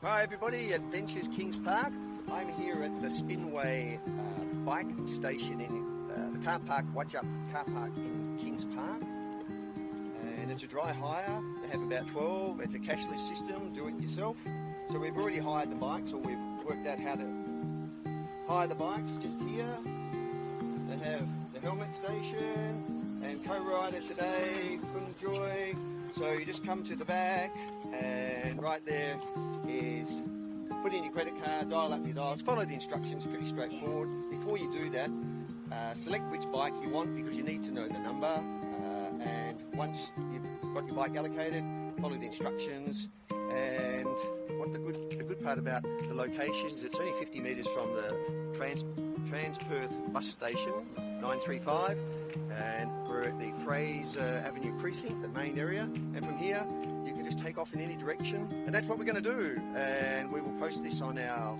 Hi everybody, Adventures Kings Park. I'm here at the Spinway bike station in the car park, Wajup car park in Kings Park. And it's a dry hire. They have about 12. It's a cashless system, do it yourself. So we've already hired the bikes, or we've worked out how to hire the bikes just here. They have the helmet station and co-rider today, Kun Joy. So you just come to the back and right there is put in your credit card, dial up your dials, follow the instructions, pretty straightforward. Before you do that, select which bike you want because you need to know the number, and once you've got your bike allocated, follow the instructions. And what the good part about the location is it's only 50 metres from the Trans-Perth bus station, 935, and we're at the Fraser Avenue precinct, the main area, and from here you can just take off in any direction, and that's what we're going to do. And we will post this on our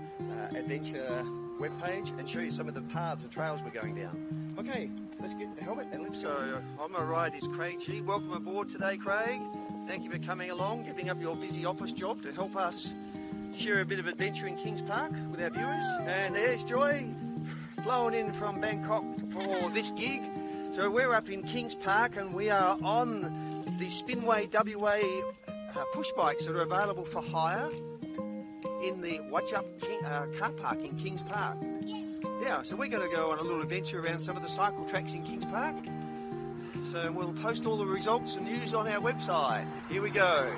adventure webpage and show you some of the paths and trails we're going down. Okay, let's get the helmet and let's go. On my right is Craig G. Welcome aboard today, Craig. Thank you for coming along, giving up your busy office job to help us share a bit of adventure in Kings Park with our viewers. And there's Joy, flown in from Bangkok for this gig. So we're up in Kings Park and we are on the Spinway WA push bikes that are available for hire in the Wajup car park in Kings Park. Yeah, so we're going to go on a little adventure around some of the cycle tracks in Kings Park. So we'll post all the results and news on our website. Here we go.